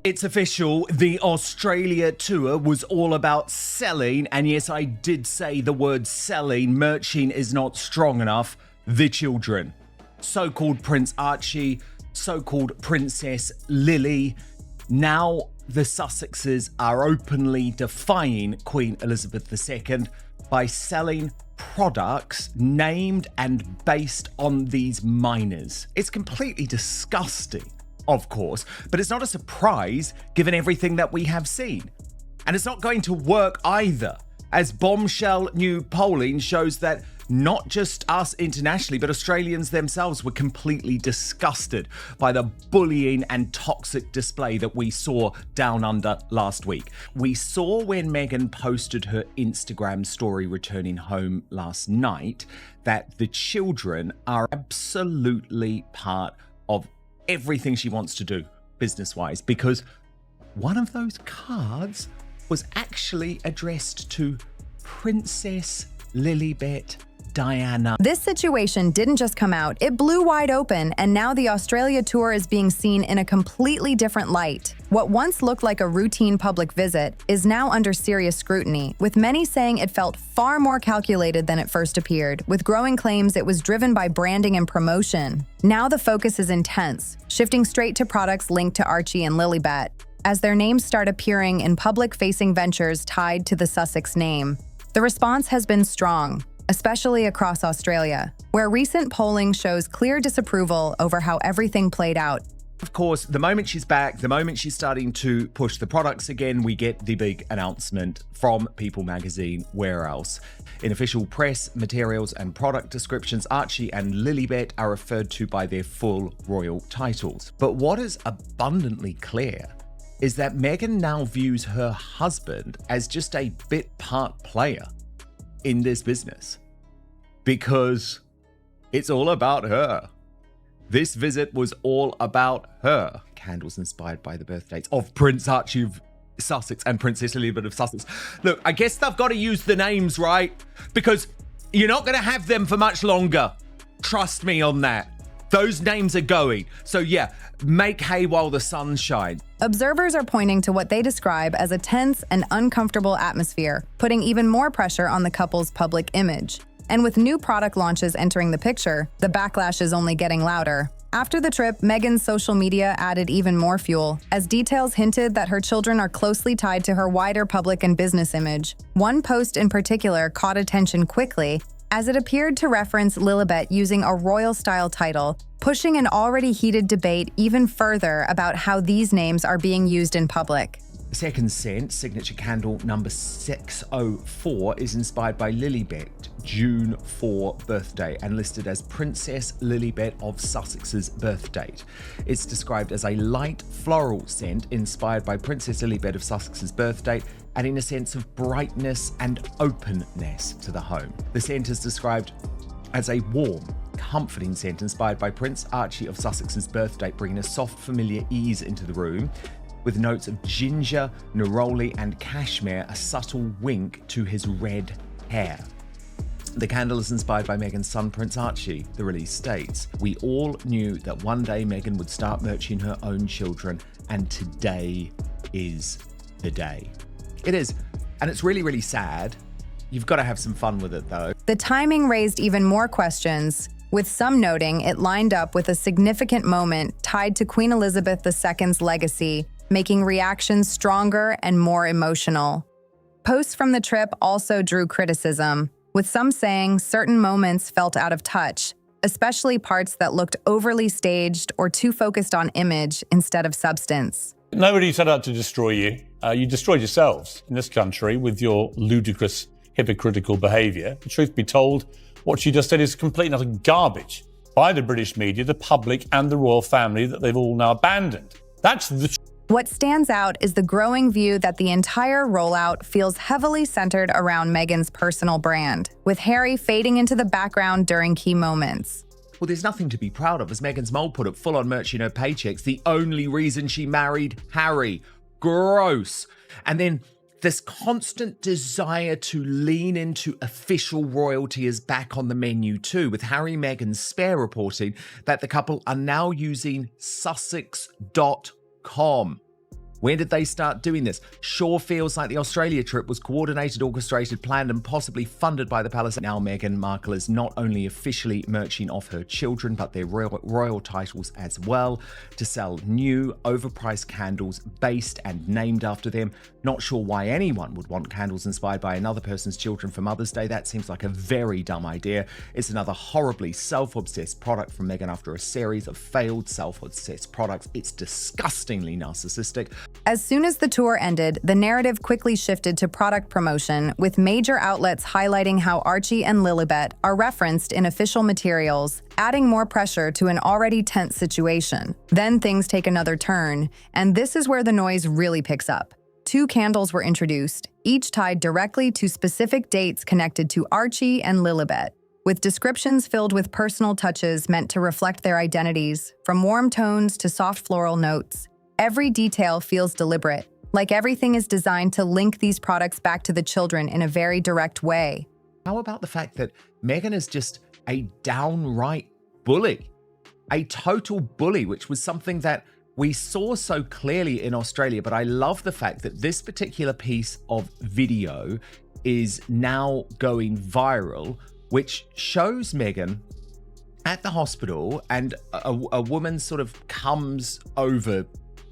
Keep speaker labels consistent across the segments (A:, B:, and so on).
A: It's official, the Australia tour was all about selling, and yes, I did say the word selling. Merching is not strong enough. The children. So-called Prince Archie, so-called Princess Lily. Now the Sussexes are openly defying Queen Elizabeth II by selling products named and based on these minors. It's completely disgusting, of course, but it's not a surprise given everything that we have seen. And it's not going to work either, as bombshell new polling shows that not just us internationally, but Australians themselves were completely disgusted by the bullying and toxic display that we saw down under last week. We saw when Meghan posted her Instagram story returning home last night that the children are absolutely part of everything she wants to do business-wise, because one of those cards was actually addressed to Princess Lilibet Diana.
B: This situation didn't just come out, it blew wide open, and now the Australia tour is being seen in a completely different light. What once looked like a routine public visit is now under serious scrutiny, with many saying it felt far more calculated than it first appeared, with growing claims it was driven by branding and promotion. Now the focus is intense, shifting straight to products linked to Archie and Lilibet, as their names start appearing in public-facing ventures tied to the Sussex name. The response has been strong, especially across Australia, where recent polling shows clear disapproval over how everything played out.
A: Of course, the moment she's back, the moment she's starting to push the products again, we get the big announcement from People magazine. Where else? In official press materials and product descriptions, Archie and Lilibet are referred to by their full royal titles. But what is abundantly clear is that Meghan now views her husband as just a bit part player in this business, because it's all about her. This visit was all about her. Candles inspired by the birth dates of Prince Archie of Sussex and Princess Elizabeth of Sussex. Look, I guess they've got to use the names, right? Because you're not going to have them for much longer. Trust me on that. Those names are going. So yeah, make hay while the sun shines.
B: Observers are pointing to what they describe as a tense and uncomfortable atmosphere, putting even more pressure on the couple's public image. And with new product launches entering the picture, the backlash is only getting louder. After the trip, Meghan's social media added even more fuel, as details hinted that her children are closely tied to her wider public and business image. One post in particular caught attention quickly, as it appeared to reference Lilibet using a royal-style title, pushing an already heated debate even further about how these names are being used in public.
A: Second Scent signature candle number 604 is inspired by Lilibet, June 4 birthday, and listed as Princess Lilibet of Sussex's birth date. It's described as a light floral scent inspired by Princess Lilibet of Sussex's birth date, adding a sense of brightness and openness to the home. The scent is described as a warm, comforting scent inspired by Prince Archie of Sussex's birth date, bringing a soft, familiar ease into the room, with notes of ginger, neroli, and cashmere, a subtle wink to his red hair. The candle is inspired by Meghan's son, Prince Archie. The release states, "We all knew that one day Meghan would start merching her own children, and today is the day." It is, and it's really, really sad. You've got to have some fun with it, though.
B: The timing raised even more questions, with some noting it lined up with a significant moment tied to Queen Elizabeth II's legacy, making reactions stronger and more emotional. Posts from the trip also drew criticism, with some saying certain moments felt out of touch, especially parts that looked overly staged or too focused on image instead of substance.
C: Nobody set out to destroy you. You destroyed yourselves in this country with your ludicrous, hypocritical behaviour. The truth be told, what you just said is complete and utter garbage by the British media, the public and the royal family that they've all now abandoned. That's the truth.
B: What stands out is the growing view that the entire rollout feels heavily centered around Meghan's personal brand, with Harry fading into the background during key moments.
A: Well, there's nothing to be proud of, as Meghan's mole put it, full-on merching her paychecks. The only reason she married Harry. Gross. And then this constant desire to lean into official royalty is back on the menu too, with Harry Meghan's Spare reporting that the couple are now using Sussex.com. When did they start doing this? Sure feels like the Australia trip was coordinated, orchestrated, planned, and possibly funded by the palace. Now Meghan Markle is not only officially merching off her children, but their royal titles as well, to sell new, overpriced candles based and named after them. Not sure why anyone would want candles inspired by another person's children for Mother's Day. That seems like a very dumb idea. It's another horribly self-obsessed product from Meghan after a series of failed self-obsessed products. It's disgustingly narcissistic.
B: As soon as the tour ended, the narrative quickly shifted to product promotion, with major outlets highlighting how Archie and Lilibet are referenced in official materials, adding more pressure to an already tense situation. Then things take another turn, and this is where the noise really picks up. 2 candles were introduced, each tied directly to specific dates connected to Archie and Lilibet, with descriptions filled with personal touches meant to reflect their identities, from warm tones to soft floral notes. Every detail feels deliberate, like everything is designed to link these products back to the children in a very direct way.
A: How about the fact that Meghan is just a downright bully? A total bully, which was something that we saw so clearly in Australia, but I love the fact that this particular piece of video is now going viral, which shows Meghan at the hospital, and a woman sort of comes over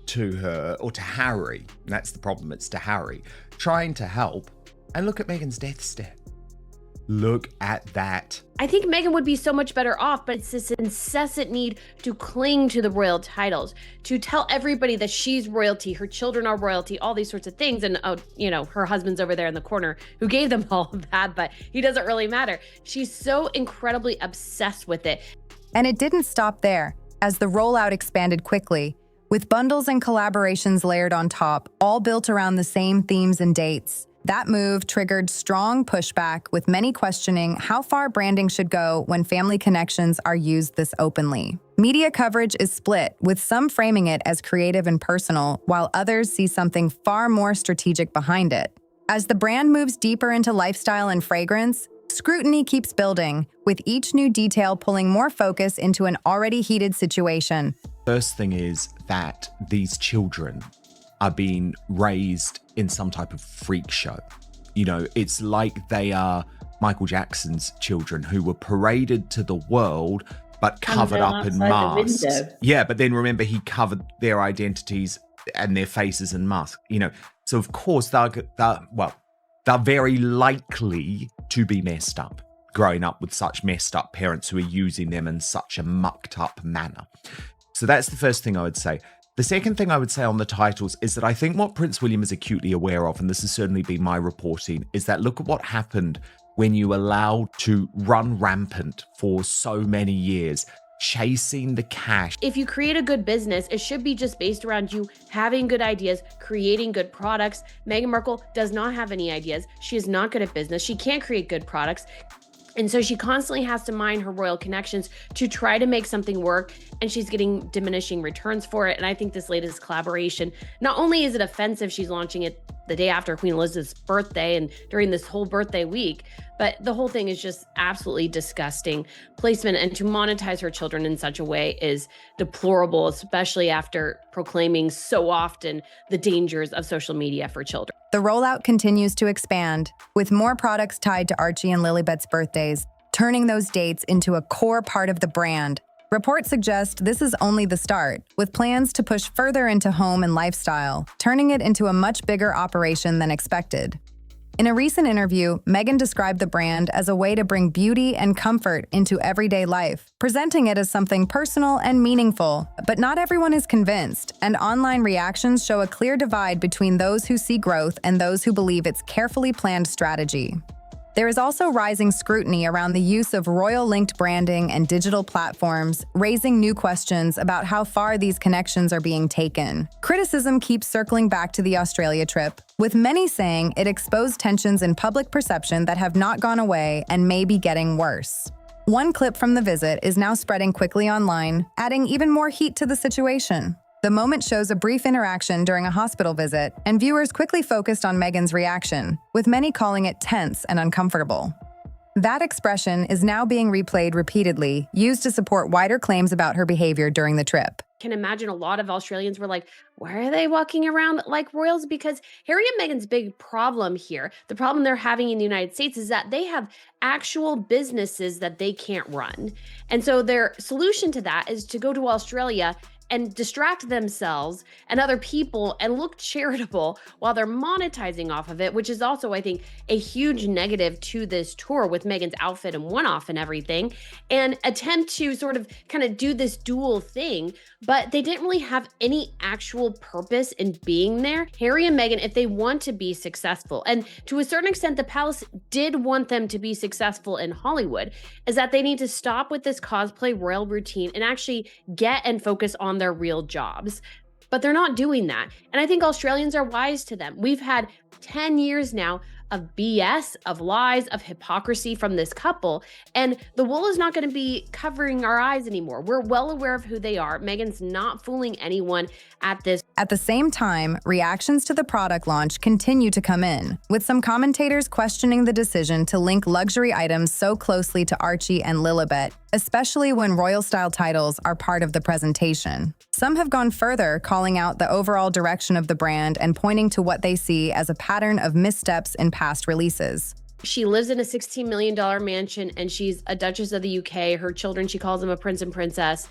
A: to her, or to Harry, and that's the problem, it's to Harry, trying to help, and look at Meghan's death stare. Look at that.
D: I think Meghan would be so much better off, but it's this incessant need to cling to the royal titles, to tell everybody that she's royalty, her children are royalty, all these sorts of things. And, her husband's over there in the corner who gave them all of that, but he doesn't really matter. She's so incredibly obsessed with it.
B: And it didn't stop there, as the rollout expanded quickly, with bundles and collaborations layered on top, all built around the same themes and dates. That move triggered strong pushback, with many questioning how far branding should go when family connections are used this openly. Media coverage is split, with some framing it as creative and personal, while others see something far more strategic behind it. As the brand moves deeper into lifestyle and fragrance, scrutiny keeps building, with each new detail pulling more focus into an already heated situation.
A: First thing is that these children are being raised in some type of freak show. It's like they are Michael Jackson's children, who were paraded to the world but covered up in masks. Yeah, but then remember, he covered their identities and their faces in masks. So of course they're very likely to be messed up, growing up with such messed up parents who are using them in such a mucked up manner. So that's the first thing I would say. The second thing I would say on the titles is that I think what Prince William is acutely aware of, and this has certainly been my reporting, is that look at what happened when you allowed to run rampant for so many years, chasing the cash.
D: If you create a good business, it should be just based around you having good ideas, creating good products. Meghan Markle does not have any ideas. She is not good at business. She can't create good products. And so she constantly has to mine her royal connections to try to make something work, and she's getting diminishing returns for it. And I think this latest collaboration, not only is it offensive, she's launching it the day after Queen Elizabeth's birthday and during this whole birthday week, but the whole thing is just absolutely disgusting placement. And to monetize her children in such a way is deplorable, especially after proclaiming so often the dangers of social media for children.
B: The rollout continues to expand, with more products tied to Archie and Lilibet's birthdays, turning those dates into a core part of the brand. Reports suggest this is only the start, with plans to push further into home and lifestyle, turning it into a much bigger operation than expected. In a recent interview, Meghan described the brand as a way to bring beauty and comfort into everyday life, presenting it as something personal and meaningful. But not everyone is convinced, and online reactions show a clear divide between those who see growth and those who believe it's carefully planned strategy. There is also rising scrutiny around the use of royal-linked branding and digital platforms, raising new questions about how far these connections are being taken. Criticism keeps circling back to the Australia trip, with many saying it exposed tensions in public perception that have not gone away and may be getting worse. One clip from the visit is now spreading quickly online, adding even more heat to the situation. The moment shows a brief interaction during a hospital visit, and viewers quickly focused on Meghan's reaction, with many calling it tense and uncomfortable. That expression is now being replayed repeatedly, used to support wider claims about her behavior during the trip.
D: Can imagine a lot of Australians were like, why are they walking around like royals? Because Harry and Meghan's big problem here, the problem they're having in the United States, is that they have actual businesses that they can't run. And so their solution to that is to go to Australia and distract themselves and other people and look charitable while they're monetizing off of it, which is also, I think, a huge negative to this tour with Meghan's outfit and one-off and everything, and attempt to sort of kind of do this dual thing, but they didn't really have any actual purpose in being there. Harry and Meghan, if they want to be successful, and to a certain extent, the palace did want them to be successful in Hollywood, is that they need to stop with this cosplay royal routine and actually get and focus on their real jobs. But they're not doing that. And I think Australians are wise to them. We've had 10 years now of BS, of lies, of hypocrisy from this couple, and the wool is not going to be covering our eyes anymore. We're well aware of who they are. Meghan's not fooling anyone at this.
B: At the same time, reactions to the product launch continue to come in, with some commentators questioning the decision to link luxury items so closely to Archie and Lilibet, especially when royal-style titles are part of the presentation. Some have gone further, calling out the overall direction of the brand and pointing to what they see as a pattern of missteps in past releases.
D: She lives in a $16 million mansion and she's a Duchess of the UK. Her children, she calls them a prince and princess.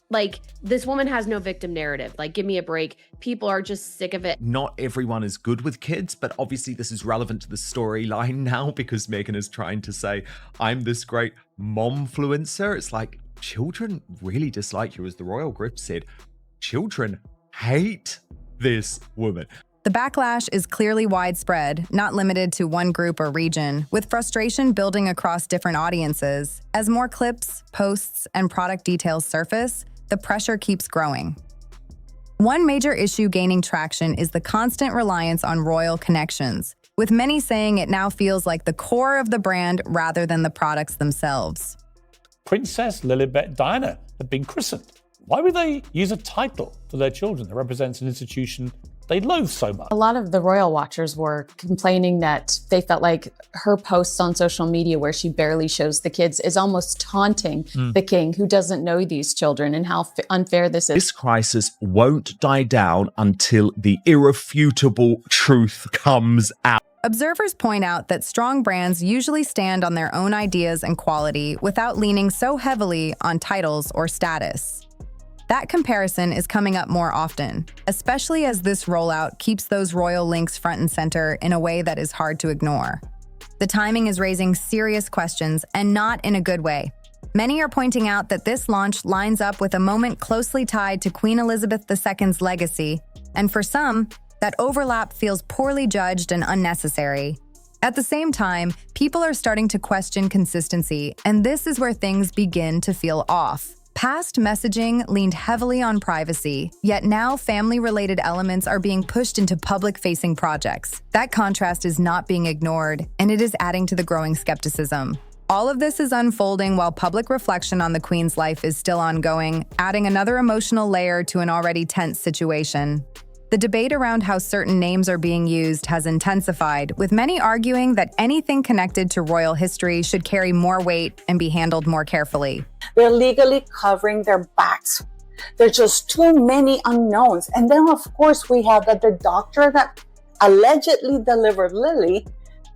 D: Like, this woman has no victim narrative. Like, give me a break. People are just sick of it.
A: Not everyone is good with kids, but obviously this is relevant to the storyline now because Meghan is trying to say, I'm this great momfluencer. It's like, children really dislike you, as the royal grip said. Children hate this woman.
B: The backlash is clearly widespread, not limited to one group or region, with frustration building across different audiences. As more clips, posts, and product details surface, the pressure keeps growing. One major issue gaining traction is the constant reliance on royal connections, with many saying it now feels like the core of the brand rather than the products themselves.
C: Princess Lilibet Diana had been christened. Why would they use a title for their children that represents an institution they loathe so much?
E: A lot of the royal watchers were complaining that they felt like her posts on social media where she barely shows the kids is almost taunting the king, who doesn't know these children, and how unfair this is.
A: This crisis won't die down until the irrefutable truth comes out.
B: Observers point out that strong brands usually stand on their own ideas and quality without leaning so heavily on titles or status. That comparison is coming up more often, especially as this rollout keeps those royal links front and center in a way that is hard to ignore. The timing is raising serious questions, and not in a good way. Many are pointing out that this launch lines up with a moment closely tied to Queen Elizabeth II's legacy, and for some, that overlap feels poorly judged and unnecessary. At the same time, people are starting to question consistency, and this is where things begin to feel off. Past messaging leaned heavily on privacy, yet now family-related elements are being pushed into public-facing projects. That contrast is not being ignored, and it is adding to the growing skepticism. All of this is unfolding while public reflection on the Queen's life is still ongoing, adding another emotional layer to an already tense situation. The debate around how certain names are being used has intensified, with many arguing that anything connected to royal history should carry more weight and be handled more carefully.
F: They're legally covering their backs. There's just too many unknowns. And then, of course, we have that the doctor that allegedly delivered Lily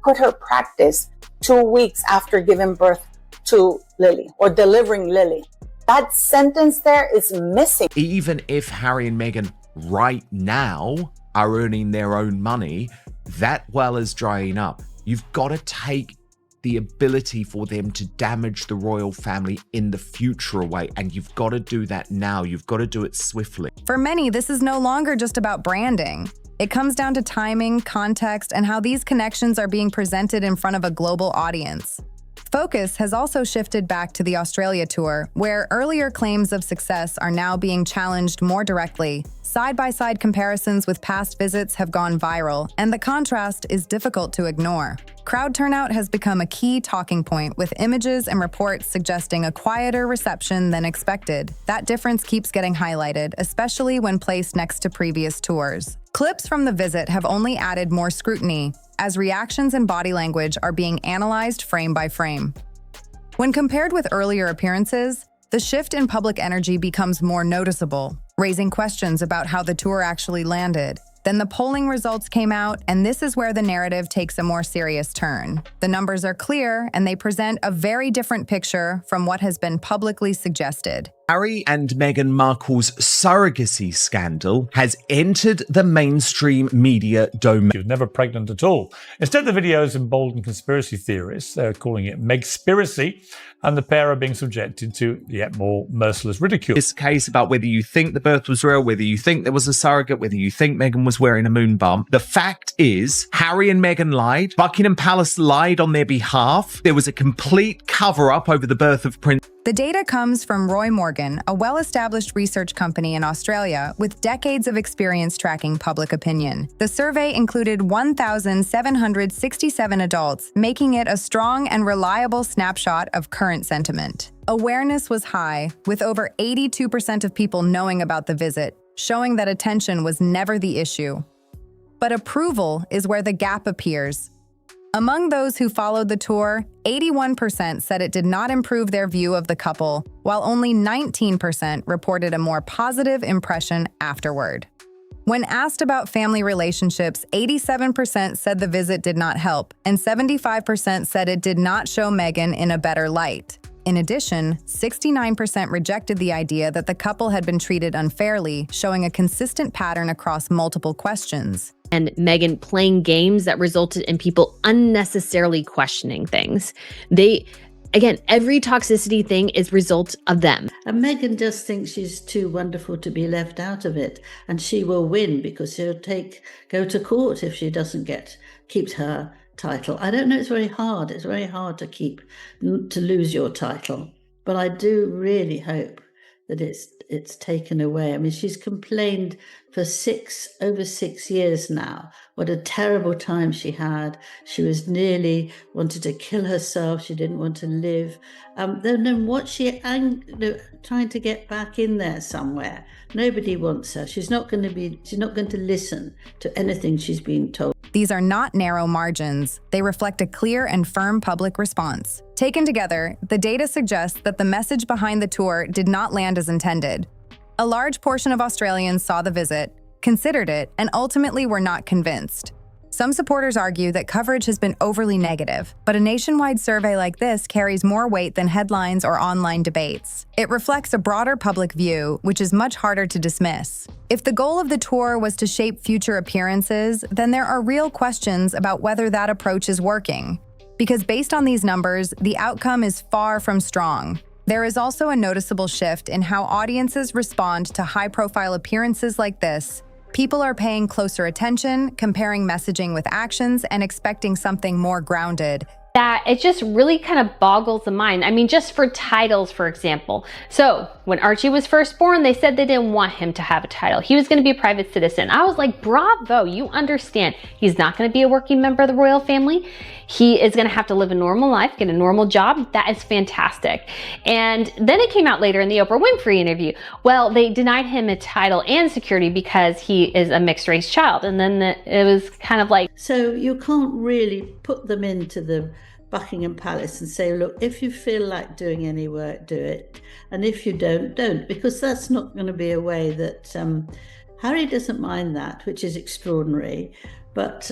F: quit her practice 2 weeks after giving birth to Lily, or delivering Lily. That sentence there is missing.
A: Even if Harry and Meghan right now are earning their own money, that well is drying up. You've got to take the ability for them to damage the royal family in the future away, and you've got to do that now. You've got to do it swiftly.
B: For many, this is no longer just about branding. It comes down to timing, context, and how these connections are being presented in front of a global audience. Focus has also shifted back to the Australia tour, where earlier claims of success are now being challenged more directly. Side-by-side comparisons with past visits have gone viral, and the contrast is difficult to ignore. Crowd turnout has become a key talking point, with images and reports suggesting a quieter reception than expected. That difference keeps getting highlighted, especially when placed next to previous tours. Clips from the visit have only added more scrutiny. as reactions and body language are being analyzed frame by frame. When compared with earlier appearances, the shift in public energy becomes more noticeable, raising questions about how the tour actually landed. Then the polling results came out, and this is where the narrative takes a more serious turn. The numbers are clear, and they present a very different picture from what has been publicly suggested.
A: Harry and Meghan Markle's surrogacy scandal has entered the mainstream media domain.
C: She was never pregnant at all. Instead, the videos embolden conspiracy theorists. They're calling it Megspiracy, and the pair are being subjected to yet more merciless ridicule.
A: This case about whether you think the birth was real, whether you think there was a surrogate, whether you think Meghan was wearing a moon bump. The fact is, Harry and Meghan lied. Buckingham Palace lied on their behalf. There was a complete cover-up over the birth of Prince.
B: The data comes from Roy Morgan, a well-established research company in Australia with decades of experience tracking public opinion. The survey included 1,767 adults, making it a strong and reliable snapshot of current sentiment. Awareness was high, with over 82% of people knowing about the visit, showing that attention was never the issue. But approval is where the gap appears. Among those who followed the tour, 81% said it did not improve their view of the couple, while only 19% reported a more positive impression afterward. When asked about family relationships, 87% said the visit did not help, and 75% said it did not show Meghan in a better light. In addition, 69% rejected the idea that the couple had been treated unfairly, showing a consistent pattern across multiple questions.
D: And Meghan playing games that resulted in people unnecessarily questioning things. Again, every toxicity thing is result of them.
G: And Meghan just thinks she's too wonderful to be left out of it. And she will win because she'll go to court if she doesn't keeps her title. I don't know, it's very hard. It's very hard to lose your title. But I do really hope that it's taken away. I mean, she's complained for over 6 years now what a terrible time she had. She was nearly wanted to kill herself. She didn't want to live. Then what trying to get back in there somewhere. Nobody wants her. She's not going to listen to anything she's being told.
B: These are not narrow margins. They reflect a clear and firm public response. Taken together, the data suggests that the message behind the tour did not land as intended. A large portion of Australians saw the visit, considered it, and ultimately were not convinced. Some supporters argue that coverage has been overly negative, but a nationwide survey like this carries more weight than headlines or online debates. It reflects a broader public view, which is much harder to dismiss. If the goal of the tour was to shape future appearances, then there are real questions about whether that approach is working. Because based on these numbers, the outcome is far from strong. There is also a noticeable shift in how audiences respond to high-profile appearances like this. People are paying closer attention, comparing messaging with actions, and expecting something more grounded.
D: That it just really kind of boggles the mind. I mean, just for titles, for example. So when Archie was first born, they said they didn't want him to have a title. He was going to be a private citizen. I was like, bravo, you understand. He's not going to be a working member of the royal family. He is going to have to live a normal life, get a normal job. That is fantastic. And then it came out later in the Oprah Winfrey interview. Well, they denied him a title and security because he is a mixed race child. And then it was kind of like...
G: So you can't really put them into the Buckingham Palace and say, look, if you feel like doing any work, do it. And if you don't, because that's not going to be a way that Harry doesn't mind that, which is extraordinary. But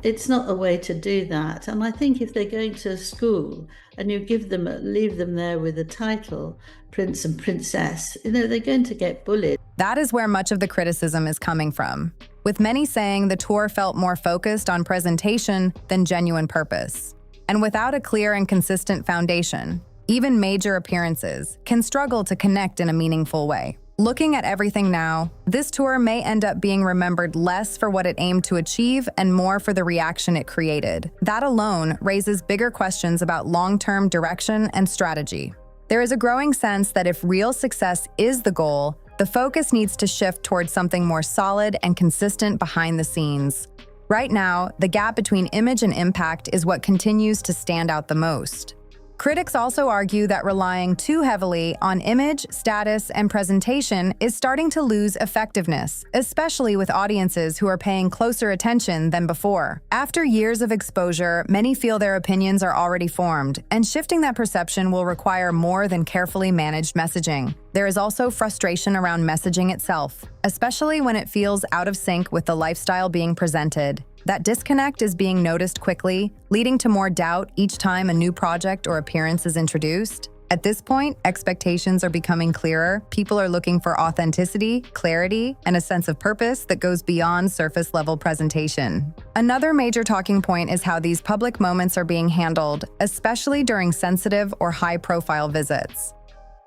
G: it's not a way to do that. And I think if they're going to school and you leave them there with a title, Prince and Princess, they're going to get bullied.
B: That is where much of the criticism is coming from, with many saying the tour felt more focused on presentation than genuine purpose. And without a clear and consistent foundation, even major appearances can struggle to connect in a meaningful way. Looking at everything now, this tour may end up being remembered less for what it aimed to achieve and more for the reaction it created. That alone raises bigger questions about long-term direction and strategy. There is a growing sense that if real success is the goal, the focus needs to shift towards something more solid and consistent behind the scenes. Right now, the gap between image and impact is what continues to stand out the most. Critics also argue that relying too heavily on image, status, and presentation is starting to lose effectiveness, especially with audiences who are paying closer attention than before. After years of exposure, many feel their opinions are already formed, and shifting that perception will require more than carefully managed messaging. There is also frustration around messaging itself, especially when it feels out of sync with the lifestyle being presented. That disconnect is being noticed quickly, leading to more doubt each time a new project or appearance is introduced. At this point, expectations are becoming clearer. People are looking for authenticity, clarity, and a sense of purpose that goes beyond surface-level presentation. Another major talking point is how these public moments are being handled, especially during sensitive or high-profile visits.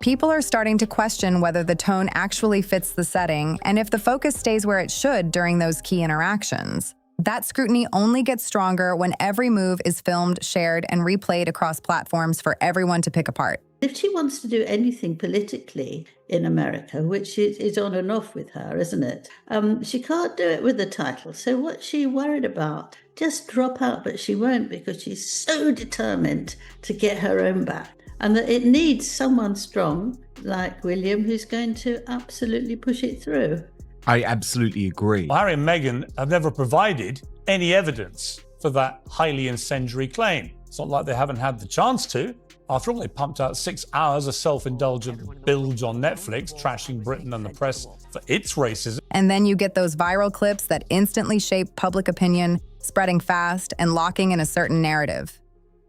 B: People are starting to question whether the tone actually fits the setting and if the focus stays where it should during those key interactions. That scrutiny only gets stronger when every move is filmed, shared, and replayed across platforms for everyone to pick apart.
G: If she wants to do anything politically in America, which is on and off with her, isn't it? She can't do it with the title. So what's she worried about? Just drop out, but she won't because she's so determined to get her own back. And that it needs someone strong like William who's going to absolutely push it through.
A: I absolutely agree.
C: Well, Harry and Meghan have never provided any evidence for that highly incendiary claim. It's not like they haven't had the chance to. After all, they pumped out 6 hours of self-indulgent bilge on Netflix, trashing Britain and the press for its racism.
B: And then you get those viral clips that instantly shape public opinion, spreading fast and locking in a certain narrative.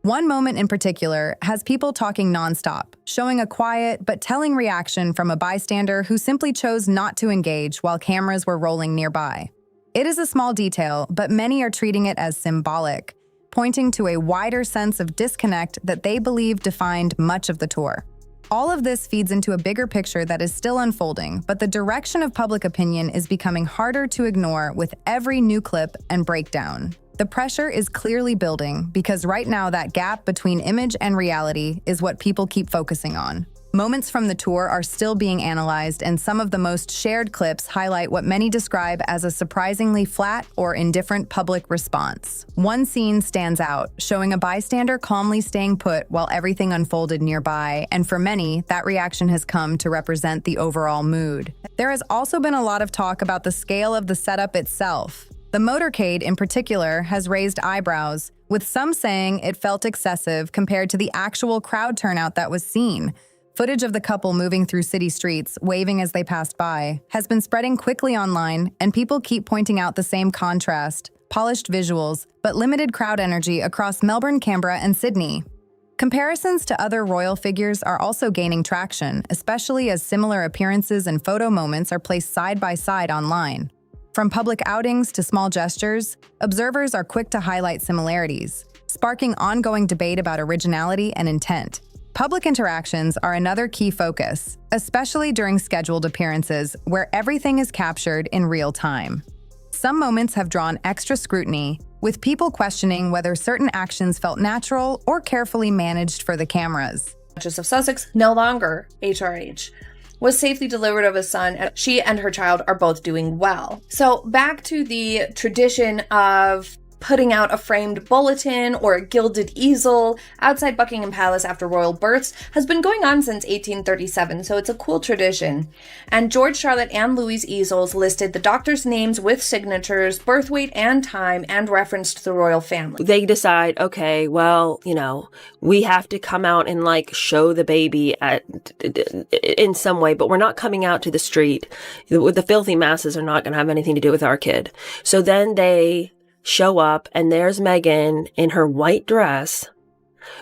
B: One moment in particular has people talking nonstop, showing a quiet but telling reaction from a bystander who simply chose not to engage while cameras were rolling nearby. It is a small detail, but many are treating it as symbolic, pointing to a wider sense of disconnect that they believe defined much of the tour. All of this feeds into a bigger picture that is still unfolding, but the direction of public opinion is becoming harder to ignore with every new clip and breakdown. The pressure is clearly building because right now that gap between image and reality is what people keep focusing on. Moments from the tour are still being analyzed, and some of the most shared clips highlight what many describe as a surprisingly flat or indifferent public response. One scene stands out, showing a bystander calmly staying put while everything unfolded nearby, and for many, that reaction has come to represent the overall mood. There has also been a lot of talk about the scale of the setup itself. The motorcade, in particular, has raised eyebrows, with some saying it felt excessive compared to the actual crowd turnout that was seen. Footage of the couple moving through city streets, waving as they passed by, has been spreading quickly online, and people keep pointing out the same contrast: polished visuals, but limited crowd energy across Melbourne, Canberra, and Sydney. Comparisons to other royal figures are also gaining traction, especially as similar appearances and photo moments are placed side by side online. From public outings to small gestures, observers are quick to highlight similarities, sparking ongoing debate about originality and intent. Public interactions are another key focus, especially during scheduled appearances where everything is captured in real time. Some moments have drawn extra scrutiny, with people questioning whether certain actions felt natural or carefully managed for the cameras.
H: Duchess of Sussex, no longer HRH, was safely delivered of a son, and she and her child are both doing well. So back to the tradition of putting out a framed bulletin or a gilded easel outside Buckingham Palace after royal births has been going on since 1837, so it's a cool tradition. And George, Charlotte, and Louis' easels listed the doctors' names with signatures, birth weight and time, and referenced the royal family.
I: They decide, okay, well, we have to come out and show the baby in some way, but we're not coming out to the street. The filthy masses are not going to have anything to do with our kid. So then they show up, and there's Meghan in her white dress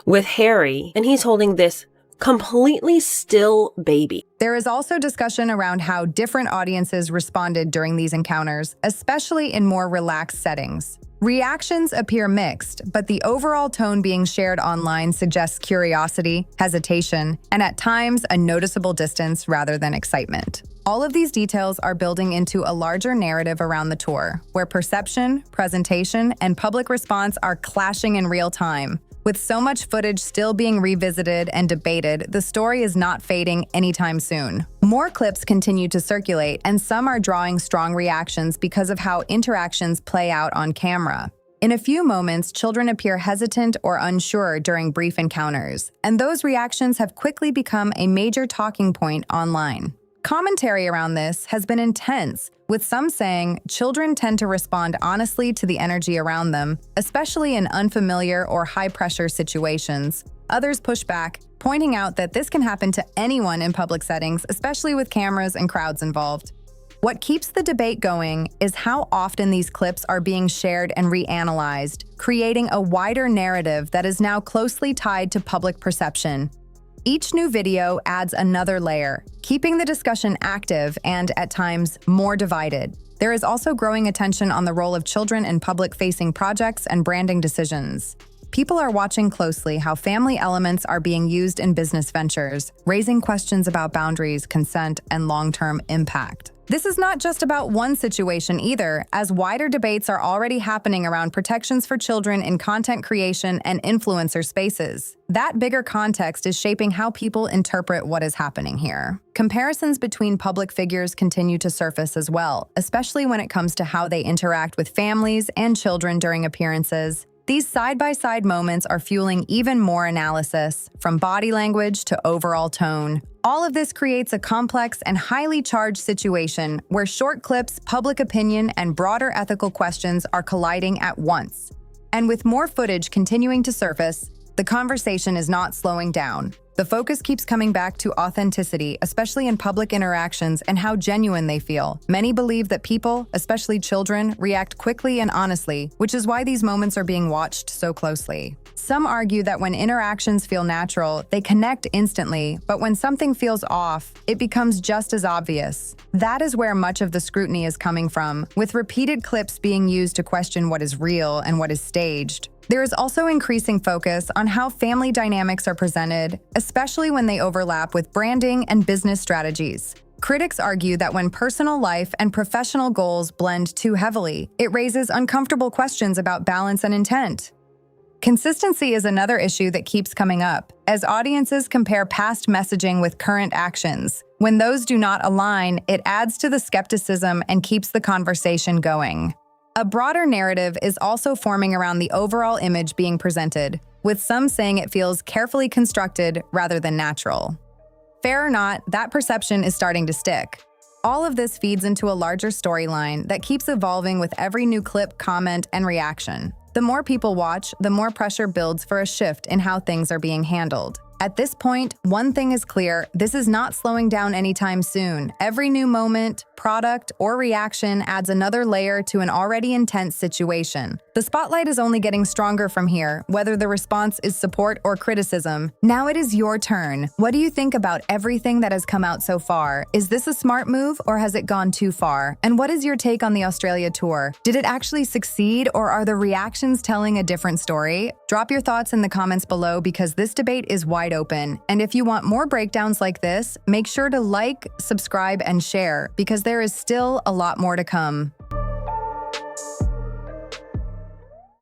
I: with Harry, and he's holding this completely still baby.
B: There is also discussion around how different audiences responded during these encounters, especially in more relaxed settings. Reactions appear mixed, but the overall tone being shared online suggests curiosity, hesitation, and at times a noticeable distance rather than excitement. All of these details are building into a larger narrative around the tour, where perception, presentation, and public response are clashing in real time. With so much footage still being revisited and debated, the story is not fading anytime soon. More clips continue to circulate, and some are drawing strong reactions because of how interactions play out on camera. In a few moments, children appear hesitant or unsure during brief encounters, and those reactions have quickly become a major talking point online. Commentary around this has been intense, with some saying children tend to respond honestly to the energy around them, especially in unfamiliar or high-pressure situations. Others push back, pointing out that this can happen to anyone in public settings, especially with cameras and crowds involved. What keeps the debate going is how often these clips are being shared and reanalyzed, creating a wider narrative that is now closely tied to public perception. Each new video adds another layer, keeping the discussion active and, at times, more divided. There is also growing attention on the role of children in public-facing projects and branding decisions. People are watching closely how family elements are being used in business ventures, raising questions about boundaries, consent, and long-term impact. This is not just about one situation either, as wider debates are already happening around protections for children in content creation and influencer spaces. That bigger context is shaping how people interpret what is happening here. Comparisons between public figures continue to surface as well, especially when it comes to how they interact with families and children during appearances. These side-by-side moments are fueling even more analysis, from body language to overall tone. All of this creates a complex and highly charged situation where short clips, public opinion, and broader ethical questions are colliding at once. And with more footage continuing to surface, the conversation is not slowing down. The focus keeps coming back to authenticity, especially in public interactions, and how genuine they feel. Many believe that people, especially children, react quickly and honestly, which is why these moments are being watched so closely. Some argue that when interactions feel natural, they connect instantly, but when something feels off, it becomes just as obvious. That is where much of the scrutiny is coming from, with repeated clips being used to question what is real and what is staged. There is also increasing focus on how family dynamics are presented, especially when they overlap with branding and business strategies. Critics argue that when personal life and professional goals blend too heavily, it raises uncomfortable questions about balance and intent. Consistency is another issue that keeps coming up, as audiences compare past messaging with current actions. When those do not align, it adds to the skepticism and keeps the conversation going. A broader narrative is also forming around the overall image being presented, with some saying it feels carefully constructed rather than natural. Fair or not, that perception is starting to stick. All of this feeds into a larger storyline that keeps evolving with every new clip, comment, and reaction. The more people watch, the more pressure builds for a shift in how things are being handled. At this point, one thing is clear: this is not slowing down anytime soon. Every new moment, product, or reaction adds another layer to an already intense situation. The spotlight is only getting stronger from here, whether the response is support or criticism. Now it is your turn. What do you think about everything that has come out so far? Is this a smart move, or has it gone too far? And what is your take on the Australia tour? Did it actually succeed, or are the reactions telling a different story? Drop your thoughts in the comments below, because this debate is wide open. And if you want more breakdowns like this, make sure to like, subscribe, and share, because there is still a lot more to come.